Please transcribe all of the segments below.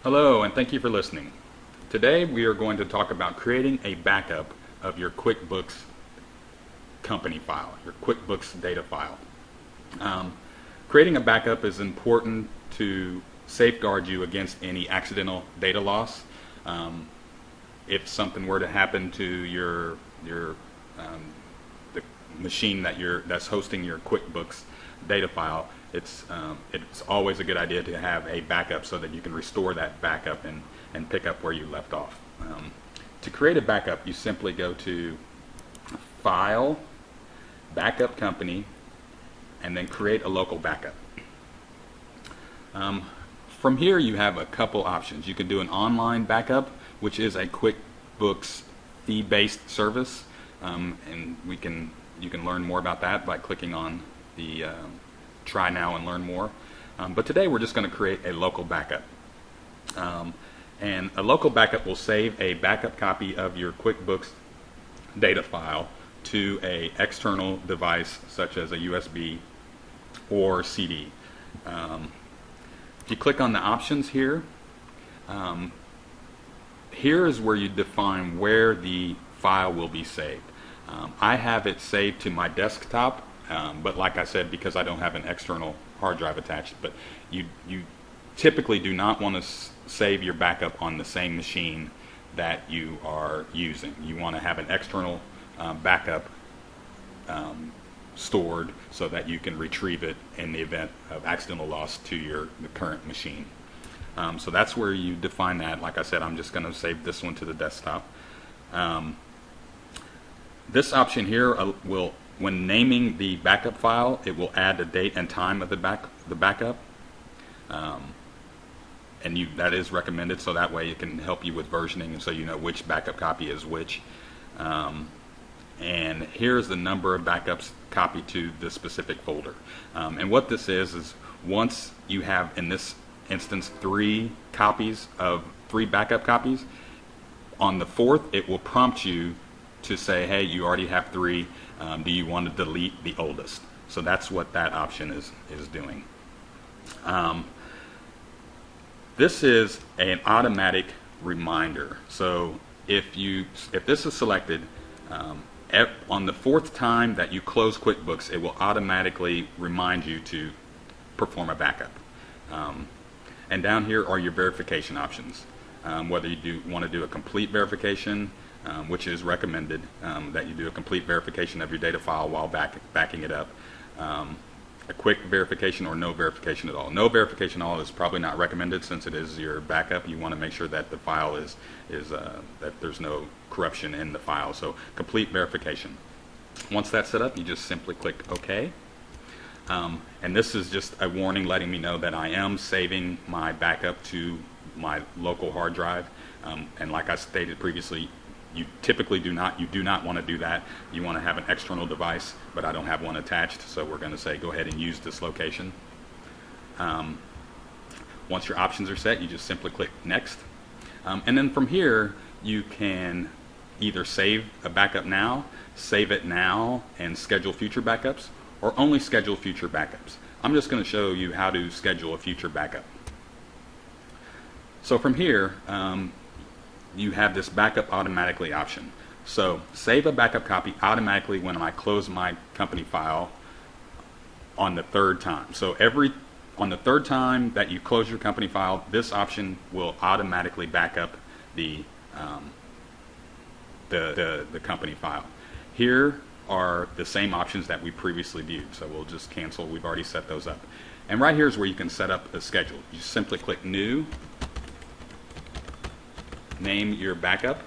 Hello, and thank you for listening. Today we are going to talk about creating a backup of your QuickBooks company file, your QuickBooks data file. Um, Creating a backup is important to safeguard you against any accidental data loss. Um, if something were to happen to your the machine that's hosting your QuickBooks data file, it's always a good idea to have a backup so that you can restore that backup and pick up where you left off. To create a backup, you simply go to File, Backup Company, and then create a local backup. From here, you have a couple options. You can do an online backup, which is a QuickBooks fee-based service, and you can learn more about that by clicking on the Try Now and Learn More. But today, we're just going to create a local backup. And a local backup will save a backup copy of your QuickBooks data file to an external device such as a USB or CD. If you click on the options here, here is where you define where the file will be saved. I have it saved to my desktop, but like I said, because I don't have an external hard drive attached, but you typically do not want to save your backup on the same machine that you are using. You want to have an external backup stored so that you can retrieve it in the event of accidental loss to the current machine. So that's where you define that. Like I said, I'm just going to save this one to the desktop. This option here will, when naming the backup file, it will add the date and time of the backup. And that is recommended, so that way it can help you with versioning, and so you know which backup copy is which. And here's the number of backups copied to the specific folder. And what this is once you have, in this instance, three backup copies, on the fourth it will prompt you to say, hey, you already have three, do you want to delete the oldest? So that's what that option is doing. This is an automatic reminder. So if this is selected, on the fourth time that you close QuickBooks, it will automatically remind you to perform a backup. And down here are your verification options. Whether you want to do a complete verification, which is recommended, that you do a complete verification of your data file while backing it up. A quick verification or no verification at all. No verification at all is probably not recommended since it is your backup. You want to make sure that the file is that there's no corruption in the file. So complete verification. Once that's set up, you just simply click OK. And this is just a warning letting me know that I am saving my backup to my local hard drive. And like I stated previously, you typically do not want to do that. You want to have an external device, but I don't have one attached, so we're going to say go ahead and use this location. Once your options are set, you just simply click Next. And then from here, you can either save a backup now, save it now, and schedule future backups, or only schedule future backups. I'm just going to show you how to schedule a future backup. So from here, you have this backup automatically option. So save a backup copy automatically when I close my company file on the third time. So on the third time that you close your company file, this option will automatically back up the company file. Here are the same options that we previously viewed. So we'll just cancel. We've already set those up. And right here is where you can set up a schedule. You simply click New, name your backup,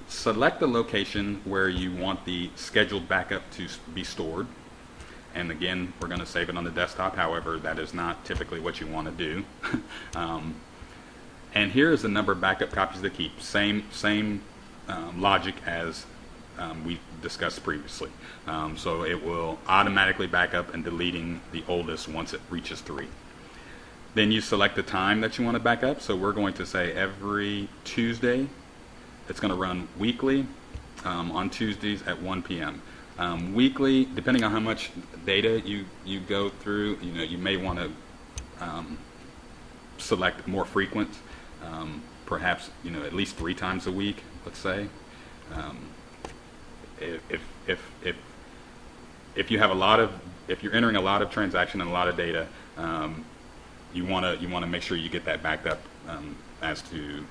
select the location where you want the scheduled backup to be stored, and again, we're going to save it on the desktop. However, that is not typically what you want to do. And here is the number of backup copies to keep. Same logic as we discussed previously. So it will automatically back up and deleting the oldest once it reaches 3. Then you select the time that you want to back up. So we're going to say every Tuesday. It's going to run weekly on Tuesdays at 1 p.m. Weekly, depending on how much data you go through, you may want to select more frequent. perhaps at least 3 times a week, let's say. If you have if you're entering a lot of transaction and a lot of data, you want to make sure you get that backed up as to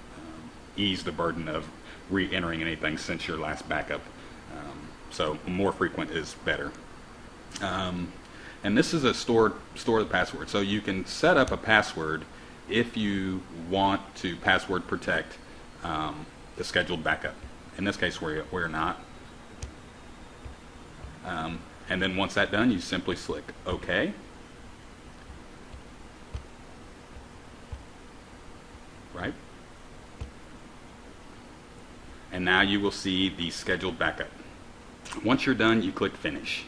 ease the burden of re-entering anything since your last backup. So more frequent is better. And this is a store the password. So you can set up a password if you want to password protect the scheduled backup. In this case, we're not. And then once that's done, you simply click OK. Right? And now you will see the scheduled backup. Once you're done, you click Finish.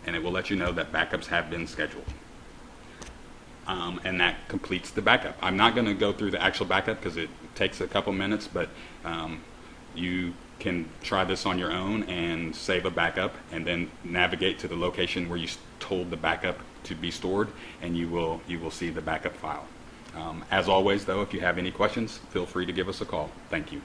And it will let you know that backups have been scheduled. And that completes the backup. I'm not going to go through the actual backup because it takes a couple minutes, but you can try this on your own and save a backup and then navigate to the location where you told the backup to be stored, and you will see the backup file. As always, though, if you have any questions, feel free to give us a call. Thank you.